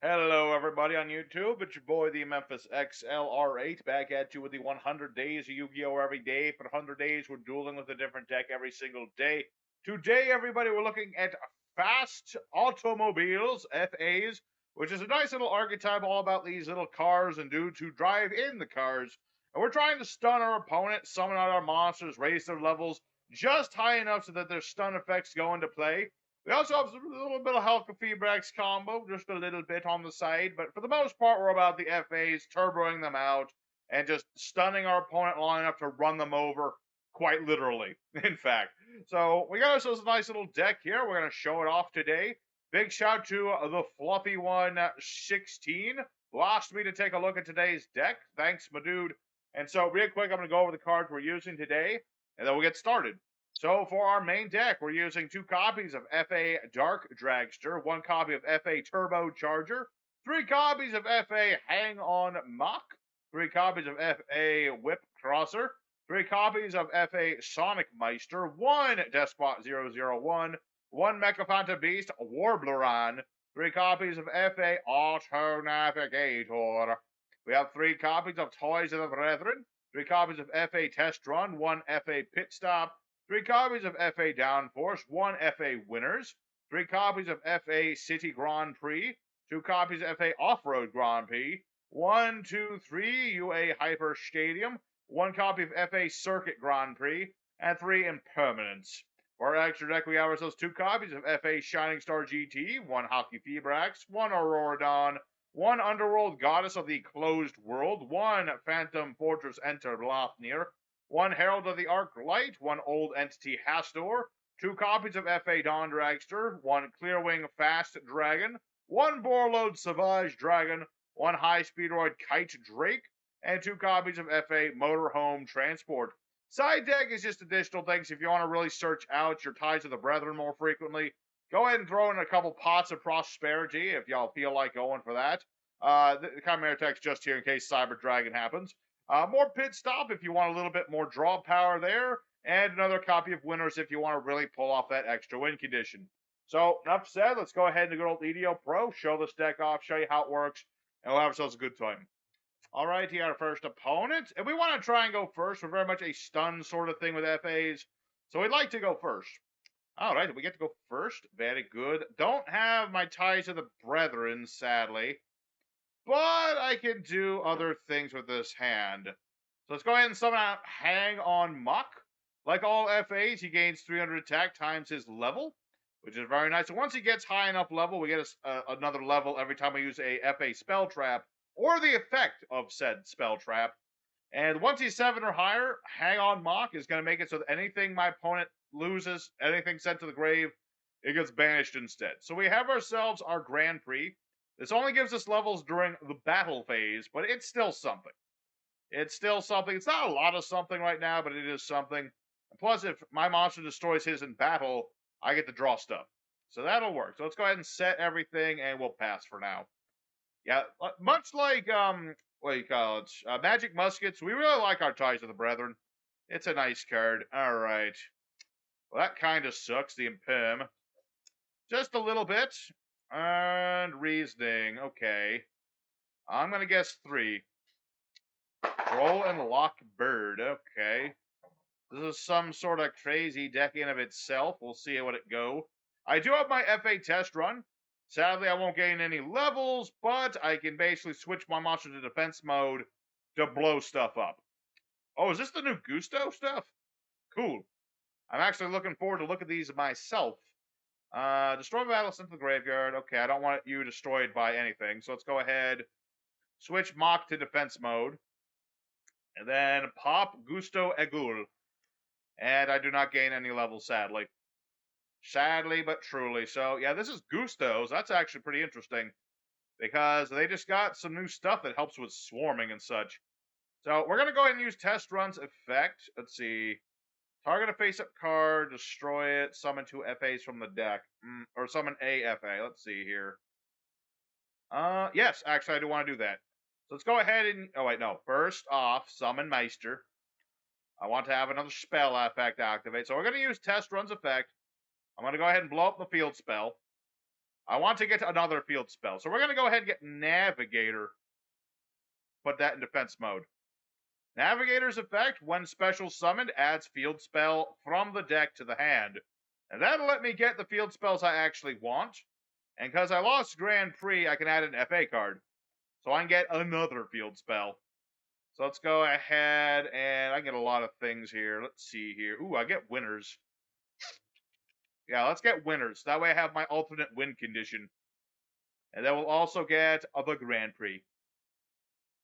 Hello, everybody on YouTube. It's your boy, the Memphis XLR8, back at you with the 100 days of Yu-Gi-Oh! Every day. For 100 days, we're dueling with a different deck every single day. Today, everybody, we're looking at Fast Automobiles, FAs, which is a nice little archetype all about these little cars and dudes who drive in the cars. And we're trying to stun our opponent, summon out our monsters, raise their levels just high enough so that their stun effects go into play. We also have a little bit of Hulk Feebrax combo, just a little bit on the side, but for the most part, we're about the FAs, turboing them out, and just stunning our opponent long enough to run them over, quite literally, in fact. So we got ourselves a nice little deck here. We're going to show it off today. Big shout to the Fluffy One 16, who asked me to take a look at today's deck. Thanks, my dude. And so, real quick, I'm going to go over the cards we're using today, and then we'll get started. So for our main deck, we're using 2 copies of FA Dark Dragster, 1 copy of FA Turbo Charger, 3 copies of FA Hang On Mock, 3 copies of FA Whip Crosser, 3 copies of FA Sonic Meister, 1 Despot 001, 1 Mechaphanta Beast Warbleron, 3 copies of FA Auto Navigator. We have 3 copies of Toys of the Brethren, 3 copies of FA Test Run, 1 FA Pit Stop, 3 copies of FA Downforce, 1 FA Winners, 3 copies of FA City Grand Prix, 2 copies of FA Off-Road Grand Prix, 1, 2, 3 UA Hyper Stadium, 1 copy of FA Circuit Grand Prix, and 3 Impermanence. For our extra deck, we have ourselves 2 copies of FA Shining Star GT, 1 Hockey Feebrax, 1 Aurora Dawn, 1 Underworld Goddess of the Closed World, 1 Phantom Fortress Enter Lofnir, 1 Herald of the Arc Light, 1 Old Entity Hastor, 2 copies of FA Dawn Dragster, 1 Clearwing Fast Dragon, 1 Borload Savage Dragon, 1 High Speedroid Kite Drake, and 2 copies of FA Motorhome Transport. Side deck is just additional things. If you want to really search out your Ties of the Brethren more frequently, go ahead and throw in a couple Pots of Prosperity if y'all feel like going for that. The Chimera text just here in case Cyber Dragon happens. More Pit Stop if you want a little bit more draw power there, and another copy of Winners if you want to really pull off that extra win condition. So, enough said, let's go ahead and go to Yugioh Pro, show this deck off, show you how it works, and we'll have ourselves a good time. Alright, here our first opponent, and we want to try and go first. We're very much a stun sort of thing with FAs, so we'd like to go first. Alright, we get to go first. Very good. Don't have my Ties of the Brethren, sadly. But I can do other things with this hand. So let's go ahead and summon out Hang On Muck. Like all FAs, he gains 300 attack times his level, which is very nice. So once he gets high enough level, we get another level every time we use a FA spell trap or the effect of said spell trap. And once he's 7 or higher, Hang On Mock is going to make it so that anything my opponent loses, anything sent to the grave, it gets banished instead. So we have ourselves our Grand Prix. This only gives us levels during the battle phase, but it's still something. It's still something. It's not a lot of something right now, but it is something. Plus, if my monster destroys his in battle, I get to draw stuff. So that'll work. So let's go ahead and set everything, and we'll pass for now. Yeah, much like, what do you call it? Magic Muskets, we really like our Ties of the Brethren. It's a nice card. All right. Well, that kind of sucks, the Imperm. Just a little bit. And reasoning. Okay. I'm going to guess 3. Troll and Lock Bird. Okay. This is some sort of crazy deck in of itself. We'll see how it go. I do have my FA test run. Sadly, I won't gain any levels, but I can basically switch my monster to defense mode to blow stuff up. Oh, is this the new Gusto stuff? Cool. I'm actually looking forward to look at these myself. Destroy battle sent to the graveyard. Okay, I don't want you destroyed by anything. So let's go ahead. Switch Mock to defense mode. And then pop Gusto Egul. And I do not gain any levels, sadly. Sadly, but truly. So, yeah, this is Gusto's. That's actually pretty interesting. Because they just got some new stuff that helps with swarming and such. So, we're going to go ahead and use Test Run's effect. Let's see. Target a face-up card, destroy it, summon 2 FAs from the deck. Or summon a FA. Let's see here. Yes, actually, I do want to do that. So let's go ahead and... Oh, wait, no. First off, summon Meister. I want to have another spell effect activate. So we're going to use Test Run's effect. I'm going to go ahead and blow up the field spell. I want to get another field spell. So we're going to go ahead and get Navigator. Put that in defense mode. Navigator's effect, when special summoned, adds field spell from the deck to the hand. And that'll let me get the field spells I actually want. And because I lost Grand Prix, I can add an FA card. So I can get another field spell. So let's go ahead and I get a lot of things here. Let's see here. Ooh, I get winners. Yeah, let's get winners. That way I have my alternate win condition. And then we'll also get the Grand Prix.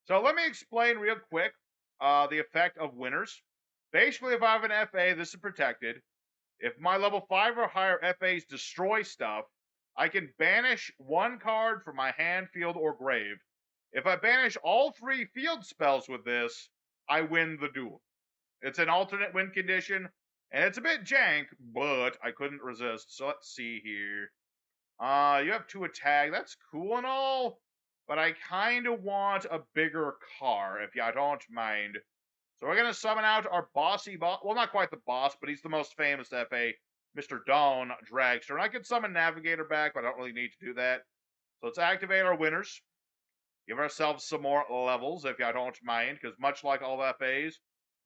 So let me explain real quick the effect of winners. Basically, if I have an FA, this is protected. If my level 5 or higher FAs destroy stuff, I can banish one card from my hand, field, or grave. If I banish all 3 field spells with this, I win the duel. It's an alternate win condition, and it's a bit jank, but I couldn't resist. So let's see here. You have 2 attack. That's cool and all, but I kind of want a bigger car, if you don't mind. So we're going to summon out our bossy boss. Well, not quite the boss, but he's the most famous FA, Mr. Dawn Dragster. And I could summon Navigator back, but I don't really need to do that. So let's activate our winners. Give ourselves some more levels, if you don't mind, because much like all FAs,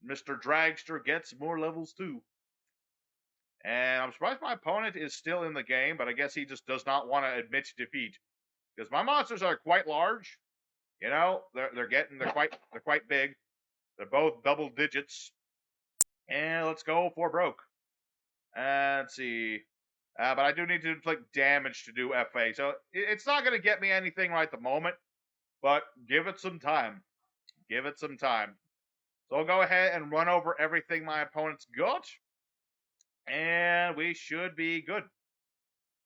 Mr. Dragster gets more levels too. And I'm surprised my opponent is still in the game, but I guess he just does not want to admit defeat. Because my monsters are quite large. You know, they're quite big. They're both double digits. And let's go for broke. Let's see. But I do need to inflict damage to do FA. So it's not going to get me anything right at the moment. But give it some time. Give it some time. So I'll go ahead and run over everything my opponent's got. And we should be good.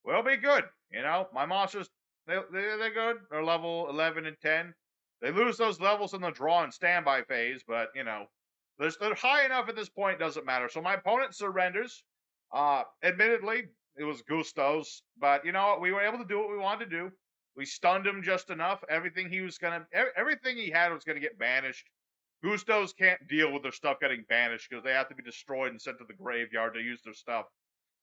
We'll be good. You know, my monsters, they're good. They're level 11 and 10. They lose those levels in the draw and standby phase, but, you know, they're high enough at this point, doesn't matter. So my opponent surrenders. Admittedly, it was Gusto's, but you know what? We were able to do what we wanted to do. We stunned him just enough. Everything he had was gonna get banished. Gusto's can't deal with their stuff getting banished because they have to be destroyed and sent to the graveyard to use their stuff.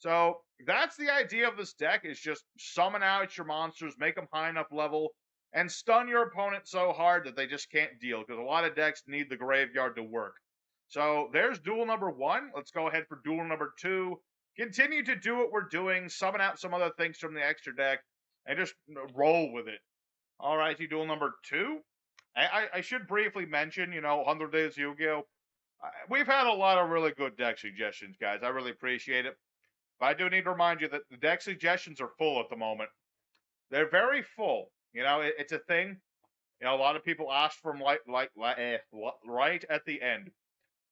So that's the idea of this deck: is just summon out your monsters, make them high enough level, and stun your opponent so hard that they just can't deal, because a lot of decks need the graveyard to work. So there's duel number 1. Let's go ahead for duel number 2. Continue to do what we're doing, summon out some other things from the extra deck, and just roll with it. Alrighty, duel number 2. I should briefly mention, you know, 100 Days Yu-Gi-Oh! We've had a lot of really good deck suggestions, guys. I really appreciate it. But I do need to remind you that the deck suggestions are full at the moment. They're very full. You know, it's a thing. You know, a lot of people ask for them right at the end.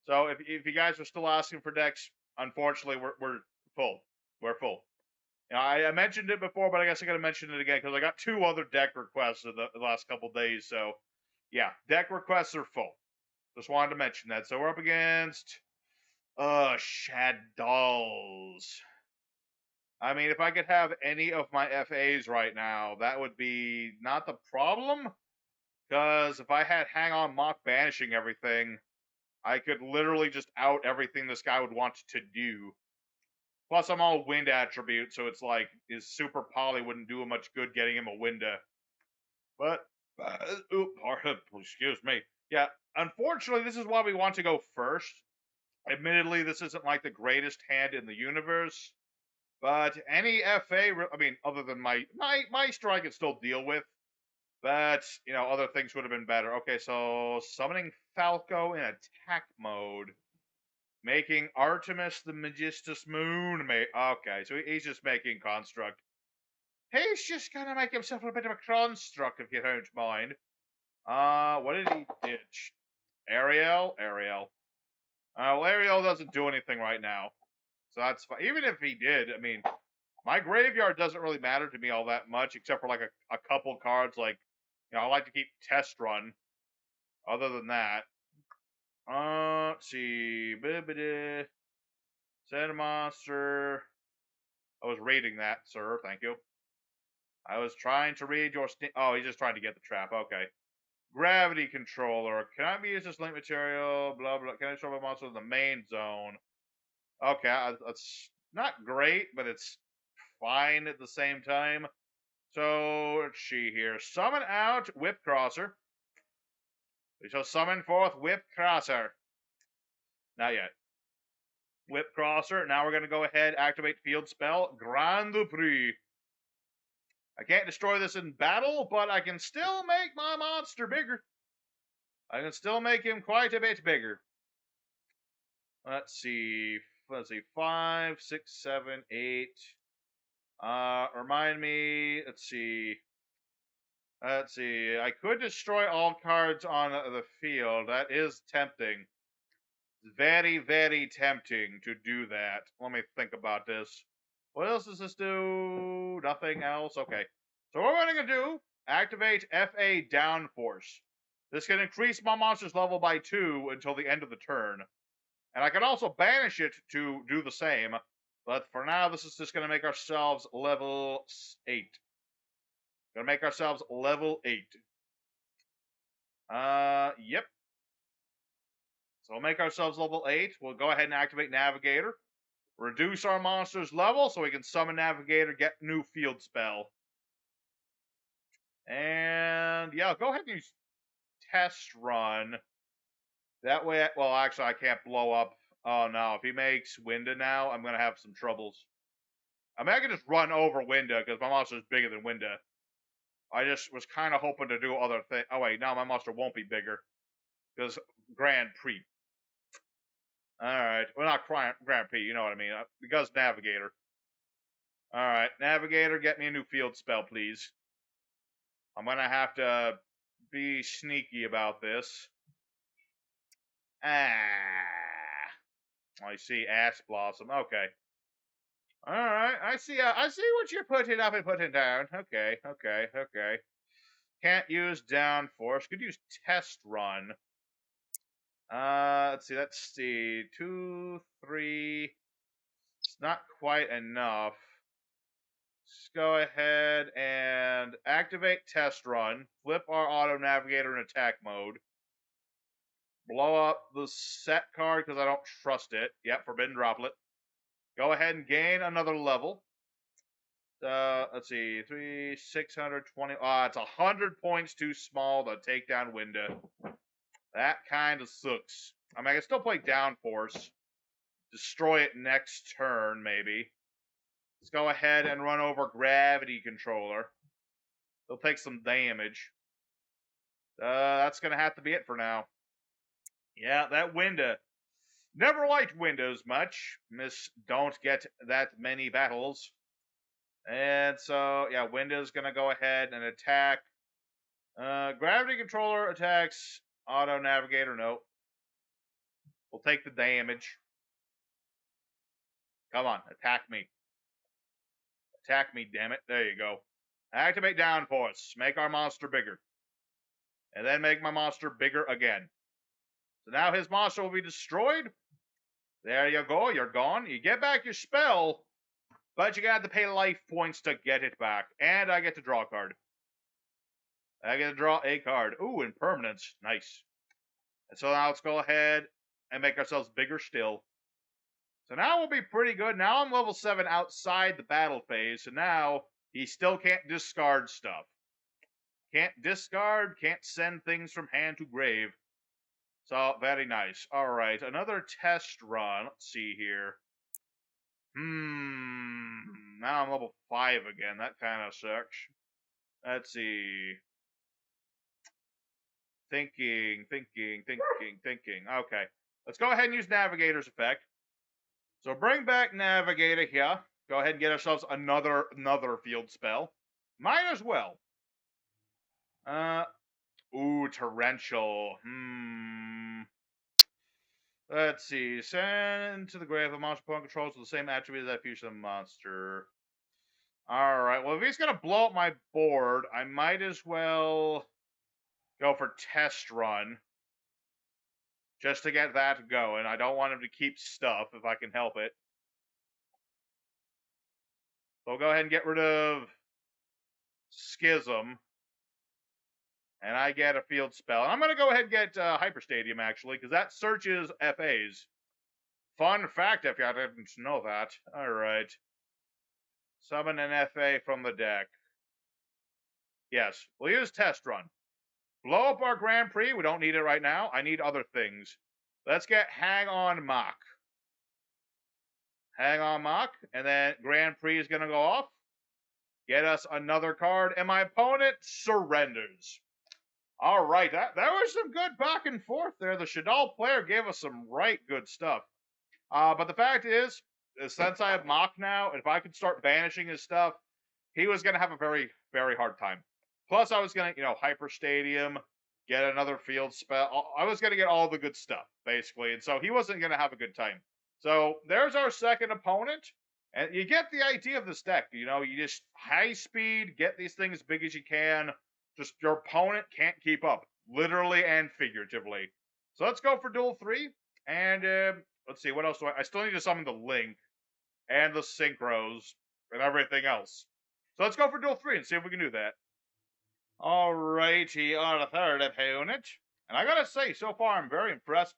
So if you guys are still asking for decks, unfortunately, we're full. We're full. You know, I mentioned it before, but I guess I got to mention it again because I got 2 other deck requests in the last couple days. So yeah, deck requests are full. Just wanted to mention that. So we're up against Shaddolls. I mean, if I could have any of my FAs right now, that would be not the problem. Because if I had Hang On Mock banishing everything, I could literally just out everything this guy would want to do. Plus, I'm all wind attribute, so it's like his super poly wouldn't do him much good getting him a winda. But, excuse me. Yeah, unfortunately, this is why we want to go first. Admittedly, this isn't like the greatest hand in the universe. But any FA, I mean, other than my Meister, I could still deal with. But, you know, other things would have been better. Okay, so summoning Falco in attack mode. Making Artemis the Magistus Moon. Okay, so he's just making Construct. He's just gonna make himself a bit of a Construct, if you don't mind. What did he ditch? Ariel? Well, Ariel doesn't do anything right now. So that's fine. Even if he did, I mean, my graveyard doesn't really matter to me all that much, except for like a couple cards, like, you know, I like to keep Test Run. Other than that, let's see. Send a monster. I was reading that, sir. Thank you. I was trying to read your... Oh, he's just trying to get the trap. Okay. Gravity Controller. Can I use this link material? Blah, blah. Can I show my monster in the main zone? Okay, that's not great, but it's fine at the same time. So, let's see here. Summon out Whip Crosser. We shall summon forth Whip Crosser. Not yet. Whip Crosser. Now we're going to go ahead, activate field spell, Grand Prix. I can't destroy this in battle, but I can still make my monster bigger. I can still make him quite a bit bigger. Let's see. 5, 6, 7, 8. Remind me. Let's see. I could destroy all cards on the field. That is tempting. Very, very tempting to do that. Let me think about this. What else does this do? Nothing else? Okay. So what we're going to do, activate FA Downforce. This can increase my monster's level by 2 until the end of the turn. And I can also banish it to do the same. But for now, this is just going to make ourselves level 8. Going to make ourselves level 8. Yep. So we'll make ourselves level 8. We'll go ahead and activate Navigator. Reduce our monster's level so we can summon Navigator, get new field spell. And yeah, go ahead and use Test Run. That way, well, actually, I can't blow up. Oh no, if he makes Winda now, I'm going to have some troubles. I mean, I can just run over Winda because my monster is bigger than Winda. I just was kind of hoping to do other things. Oh wait, now my monster won't be bigger because Grand Prix. Alright, well, not Grand Prix, you know what I mean. Because Navigator. Alright, Navigator, get me a new field spell, please. I'm gonna have to be sneaky about this. I see Ash Blossom. Okay. Alright, I see what you're putting up and putting down. Okay. Can't use Downforce. Could use Test Run. Let's see. 2, 3. It's not quite enough. Let's go ahead and activate Test Run. Flip our Auto Navigator in attack mode. Blow up the set card because I don't trust it. Yep, Forbidden Droplet. Go ahead and gain another level. Let's see. 620. It's 100 points too small to take down Winda. That kind of sucks. I mean, I can still play Downforce. Destroy it next turn, maybe. Let's go ahead and run over Gravity Controller. He'll take some damage. That's going to have to be it for now. Yeah, that Winda. Never liked Windows much. Don't get that many battles. And so, yeah, Winda's going to go ahead and attack. Gravity Controller attacks Auto Navigator. Nope. We'll take the damage. Come on, attack me. Attack me, damn it. There you go. Activate Downforce. Make our monster bigger. And then make my monster bigger again. So now his monster will be destroyed. There you go. You're gone. You get back your spell, but you're going to have to pay life points to get it back. And I get to draw a card. I get to draw a card. Ooh, impermanence. Nice. And so now let's go ahead and make ourselves bigger still. So now we'll be pretty good. Now I'm level 7 outside the battle phase. So now he still can't discard stuff. Can't discard, can't send things from hand to grave. So, very nice. Alright, another test run. Let's see here. Now I'm level 5 again. That kind of sucks. Let's see. Thinking. Okay. Let's go ahead and use Navigator's effect. So bring back Navigator here. Go ahead and get ourselves another field spell. Might as well. Ooh, Torrential. Let's see. Send to the grave a monster opponent controls with the same attribute as that fusion monster. Alright, well, if he's gonna blow up my board, I might as well go for Test Run. Just to get that going. I don't want him to keep stuff if I can help it. So we'll go ahead and get rid of Schism. And I get a field spell. And I'm going to go ahead and get Hyper Stadium, actually, because that searches FAs. Fun fact if you didn't know that. Alright. Summon an FA from the deck. Yes, we'll use test run. Blow up our Grand Prix. We don't need it right now. I need other things. Let's get Hang On Mock. Hang On Mock. And then Grand Prix is going to go off. Get us another card. And my opponent surrenders. All right. That was some good back and forth there. The Shaddolls player gave us some right good stuff. But the fact is, since I have Mock now, if I could start banishing his stuff, he was going to have a very, very hard time. Plus, I was going to, Hyper Stadium, get another field spell. I was going to get all the good stuff, basically. And so he wasn't going to have a good time. So there's our second opponent. And you get the idea of this deck. You just high speed, get these things as big as you can. Just your opponent can't keep up, literally and figuratively. So let's go for Duel 3. And let's see, what else do I still need to summon the Link and the Synchros and everything else. So let's go for Duel 3 and see if we can do that. Alrighty, our third opponent. And I gotta say, so far I'm very impressed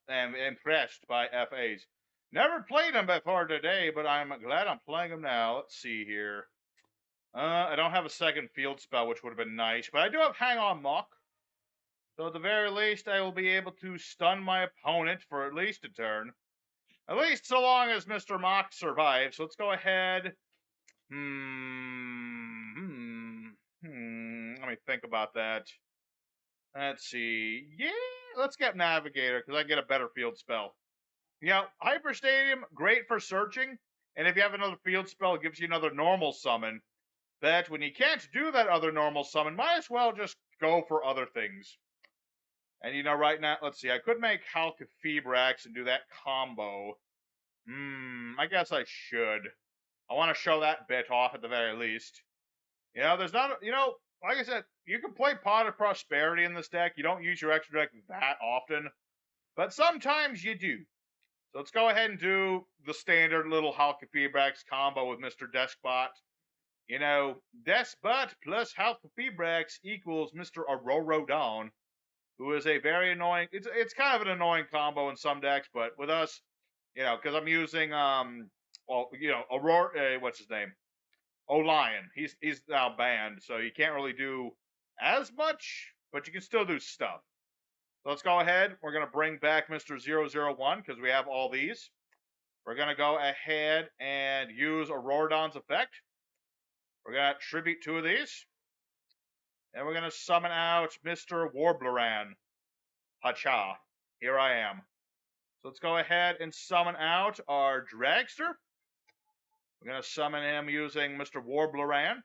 by FAs. Never played them before today, but I'm glad I'm playing them now. Let's see here. I don't have a second field spell, which would have been nice, but I do have Hang On Mock. So at the very least, I will be able to stun my opponent for at least a turn. At least so long as Mr. Mock survives. So let's go ahead. Let me think about that. Let's see. Yeah, let's get Navigator, because I get a better field spell. Hyper Stadium, great for searching. And if you have another field spell, it gives you another normal summon. That when you can't do that other normal summon, might as well just go for other things. And right now, let's see, I could make Halkafibrax and do that combo. I guess I should. I want to show that bit off at the very least. There's not, like I said, you can play Pot of Prosperity in this deck. You don't use your extra deck that often, but sometimes you do. So let's go ahead and do the standard little Halkafibrax combo with Mr. Despot. Despot plus Halkafibrax equals Mr. Aurorodon, who is a very annoying. It's kind of an annoying combo in some decks, but with us, because I'm using Aurora. What's his name? Lion. He's now banned, so you can't really do as much, but you can still do stuff. So let's go ahead. We're gonna bring back Mr. 001 because we have all these. We're gonna go ahead and use Aurorodon's effect. We're gonna tribute 2 of these. And we're going to summon out Mr. Warbleran. Hacha. Here I am. So let's go ahead and summon out our Dragster. We're going to summon him using Mr. Warbleran.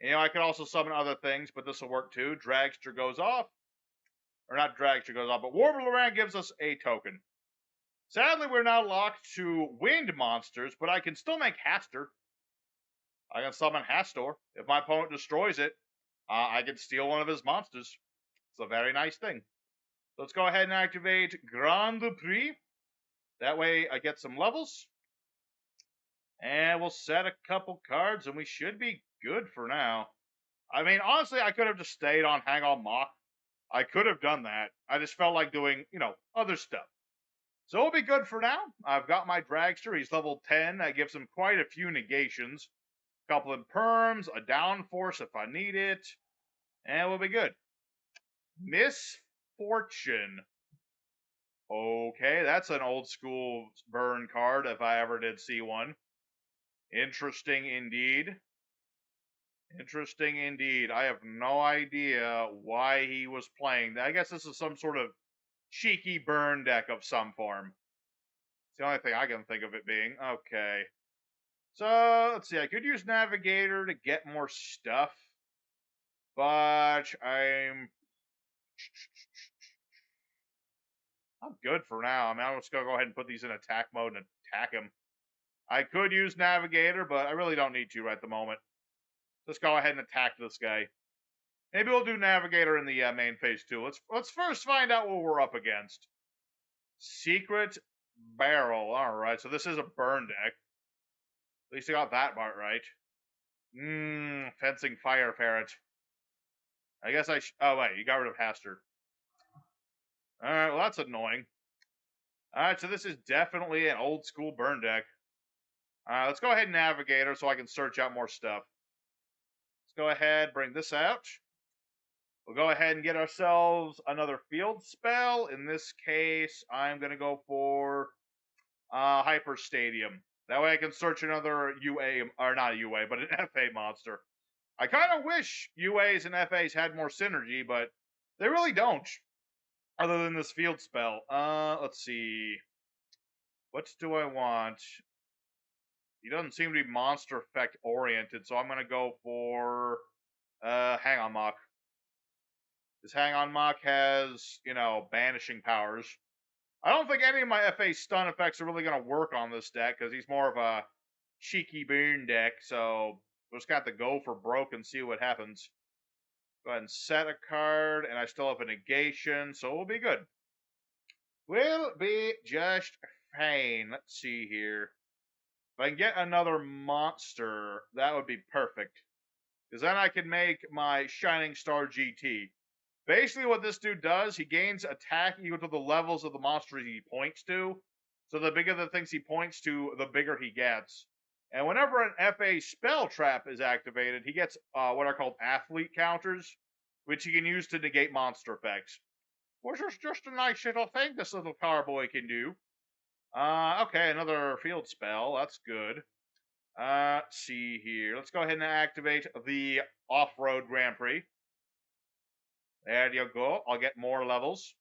I could also summon other things, but this will work too. Dragster goes off. Or not Dragster goes off, but Warbleran gives us a token. Sadly, we're now locked to wind monsters, but I can still make Hastur. I can summon Hastur. If my opponent destroys it, I can steal one of his monsters. It's a very nice thing. So let's go ahead and activate Grand Prix. That way I get some levels. And we'll set a couple cards, and we should be good for now. I mean, honestly, I could have just stayed on Hang On Mock. I could have done that. I just felt like doing, other stuff. So we'll be good for now. I've got my Dragster. He's level 10. That gives him quite a few negations. A couple of perms, a downforce if I need it. And we'll be good. Misfortune. Okay, that's an old school burn card if I ever did see one. Interesting indeed. Interesting indeed. I have no idea why he was playing that. I guess this is some sort of cheeky burn deck of some form. It's the only thing I can think of it being. Okay. So, let's see. I could use Navigator to get more stuff. But I'm good for now. I mean, I'm just going to go ahead and put these in attack mode and attack him. I could use Navigator, but I really don't need to right at the moment. Let's go ahead and attack this guy. Maybe we'll do Navigator in the main phase too. Let's first find out what we're up against. Secret Barrel. All right, so this is a burn deck. At least I got that part right. Fencing Fire Ferret. I guess I oh, wait, you got rid of Hastur. Alright, well, that's annoying. Alright, so this is definitely an old school burn deck. Let's go ahead and Navigator so I can search out more stuff. go ahead, bring this out. We'll go ahead and get ourselves another field spell. In this case, I'm going to go for Hyper Stadium. That way I can search another UA, or not a UA, but an FA monster. I kind of wish UAs and FAs had more synergy, but they really don't, other than this field spell. Let's see. What do I want? He doesn't seem to be monster effect oriented, so I'm going to go for Hang On Mock. This Hang On Mock has, banishing powers. I don't think any of my FA stun effects are really going to work on this deck, because he's more of a cheeky burn deck, so we'll just got to go for broke and see what happens. Go ahead and set a card, and I still have a negation, so we'll be good. We'll be just fine. Let's see here. If I can get another monster, that would be perfect. Because then I can make my Shining Star GT. Basically what this dude does, he gains attack equal to the levels of the monsters he points to. So the bigger the things he points to, the bigger he gets. And whenever an FA spell trap is activated, he gets what are called athlete counters, which he can use to negate monster effects. Which is just a nice little thing this little carboy can do. Okay, another field spell. That's good. Let's see here. Let's go ahead and activate the Off-Road Grand Prix. There you go. I'll get more levels.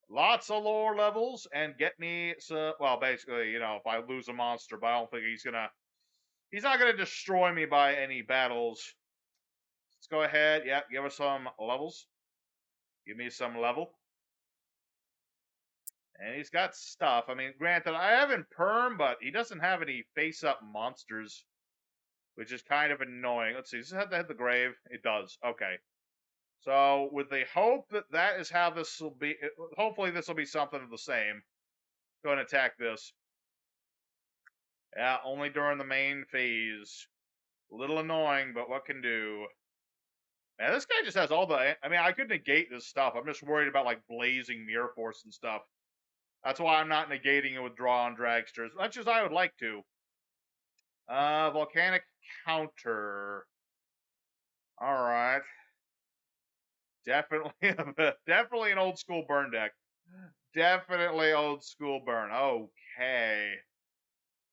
Lots of lore levels, and get me some, well, basically, if I lose a monster, but I don't think he's not gonna destroy me by any battles. Let's go ahead. Yeah, give us some levels. Give me some level. And he's got stuff. I mean, granted, I have him perm, but he doesn't have any face-up monsters, which is kind of annoying. Let's see. Does it have to hit the grave? It does. Okay. So, with the hope that is how this will be, hopefully this will be something of the same. Go and attack this. Yeah, only during the main phase. A little annoying, but what can do? Man, this guy just has all the, I mean, I could negate this stuff. I'm just worried about, like, blazing mirror force and stuff. That's why I'm not negating it with draw on dragster as much as I would like to. Volcanic counter. Alright. Definitely, definitely an old school burn deck. Definitely old school burn. Okay.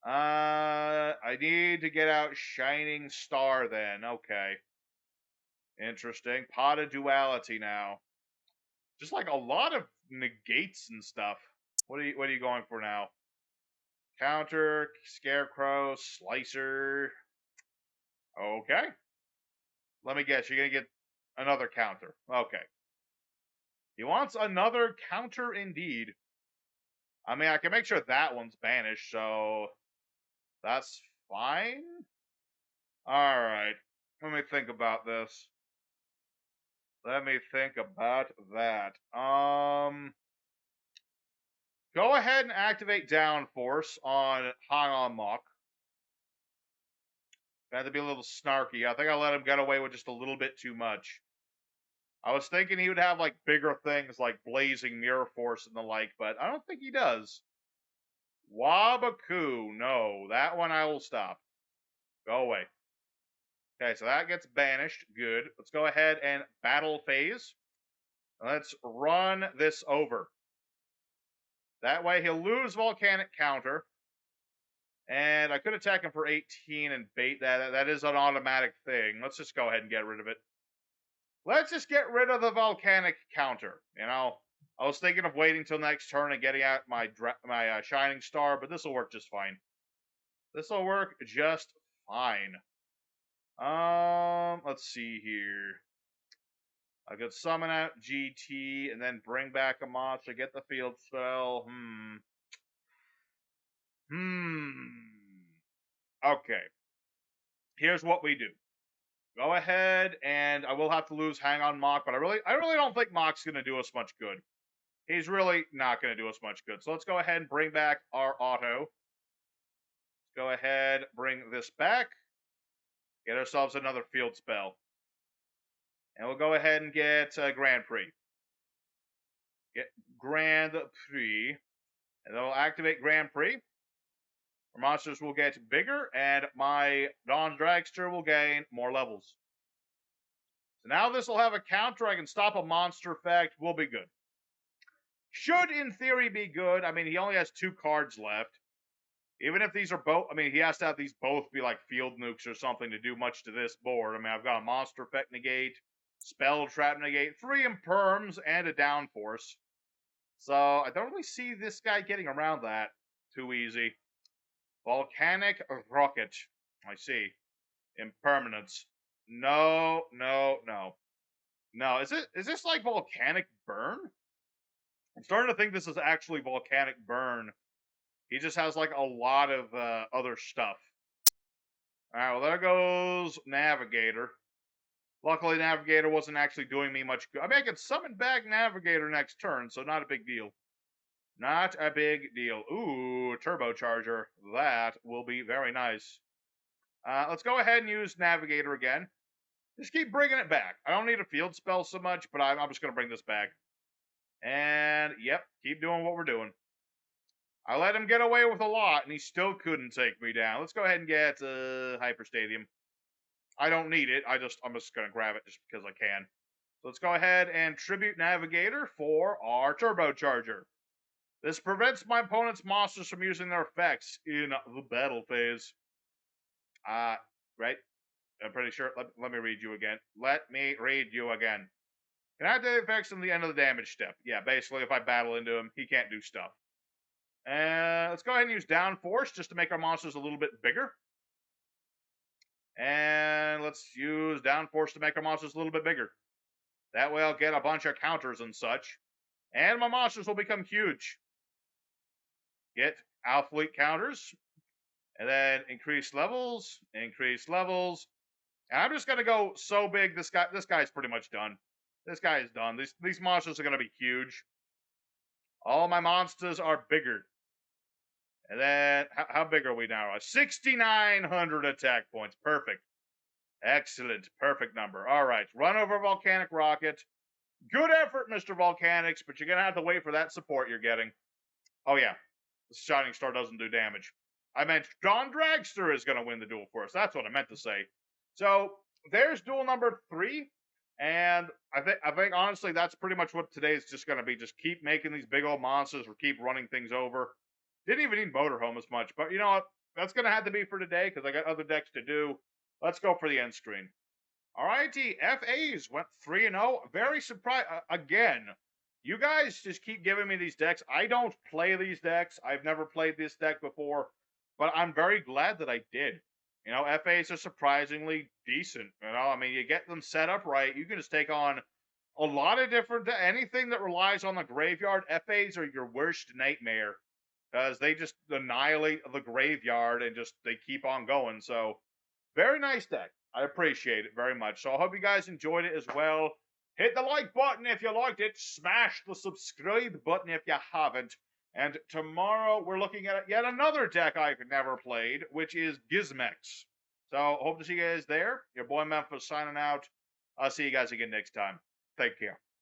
I need to get out Shining Star then. Okay. Interesting. Pot of Duality now. Just like a lot of negates and stuff. What are you going for now? Counter, Scarecrow, Slicer. Okay. Let me guess, you're gonna get another counter. Okay. He wants another counter indeed. I mean, I can make sure that one's banished, so that's fine. Alright. Let me think about this. Let me think about that. Go ahead and activate Downforce on Hang On Mock. I had to be a little snarky. I think I let him get away with just a little bit too much. I was thinking he would have, like, bigger things like Blazing Mirror Force and the like, but I don't think he does. Wabaku. No, that one I will stop. Go away. Okay, so that gets banished. Good. Let's go ahead and battle phase. Let's run this over. That way he'll lose Volcanic counter. And I could attack him for 18 and bait that. That is an automatic thing. Let's just go ahead and get rid of it. Let's just get rid of the Volcanic counter. I was thinking of waiting till next turn and getting out my Shining Star, but this will work just fine. This will work just fine. Let's see here. I could summon out GT and then bring back a monster, get the field spell. Okay. Here's what we do. Go ahead, and I will have to lose Hang On Mock, but I really don't think Mock's going to do us much good. He's really not going to do us much good. So let's go ahead and bring back our auto. Let's go ahead, bring this back. Get ourselves another field spell. And we'll go ahead and get Grand Prix. Get Grand Prix. And then we'll activate Grand Prix. Our monsters will get bigger, and my non-dragster will gain more levels. So now this will have a counter. I can stop a monster effect. We'll be good. Should, in theory, be good. I mean, he only has 2 cards left. Even if these are both, I mean, he has to have these both be like field nukes or something to do much to this board. I mean, I've got a monster effect negate, spell trap negate, 3 imperms, and a downforce. So I don't really see this guy getting around that too easy. Volcanic rocket. I see. Impermanence. No, no, no. No, is this like volcanic burn? I'm starting to think this is actually volcanic burn. He just has like a lot of other stuff. Alright, well there goes Navigator. Luckily Navigator wasn't actually doing me much good. I mean, I could summon back Navigator next turn, so not a big deal. Not a big deal. Ooh, Turbocharger. That will be very nice. Let's go ahead and use Navigator again. Just keep bringing it back. I don't need a field spell so much, but I'm just going to bring this back. And, yep, keep doing what we're doing. I let him get away with a lot, and he still couldn't take me down. Let's go ahead and get Hyper Stadium. I don't need it. I'm just going to grab it just because I can. So let's go ahead and Tribute Navigator for our Turbocharger. This prevents my opponent's monsters from using their effects in the battle phase. Right? I'm pretty sure. Let me read you again. Let me read you again. Can activate effects in the end of the damage step. Yeah, basically, if I battle into him, he can't do stuff. Let's go ahead and use Downforce just to make our monsters a little bit bigger. And let's use Downforce to make our monsters a little bit bigger. That way I'll get a bunch of counters and such. And my monsters will become huge. Get Alphalete counters. And then increase levels. Increase levels. And I'm just going to go so big, this guy's pretty much done. This guy is done. These monsters are going to be huge. All my monsters are bigger. And then, how big are we now? 6,900 attack points. Perfect. Excellent. Perfect number. All right. Run over Volcanic Rocket. Good effort, Mr. Volcanics, but you're going to have to wait for that support you're getting. Oh, yeah. The Shining Star doesn't do damage. I meant John Dragster is going to win the duel for us. That's what I meant to say. So, there's duel number 3. And I think honestly, that's pretty much what today is just going to be. Just keep making these big old monsters or keep running things over. Didn't even need Motorhome as much, but you know what? That's going to have to be for today because I got other decks to do. Let's go for the end screen. Alrighty, FAs went 3-0. Very surprised. Again, you guys just keep giving me these decks. I don't play these decks. I've never played this deck before, but I'm very glad that I did. You know, FAs are surprisingly decent. You know, I mean, you get them set up right. You can just take on a lot of different... Anything that relies on the graveyard, FAs are your worst nightmare. Because they just annihilate the graveyard and just, they keep on going. So, very nice deck. I appreciate it very much. So, I hope you guys enjoyed it as well. Hit the like button if you liked it. Smash the subscribe button if you haven't. And tomorrow, we're looking at yet another deck I've never played, which is Gizmex. So, hope to see you guys there. Your boy Memphis signing out. I'll see you guys again next time. Take care.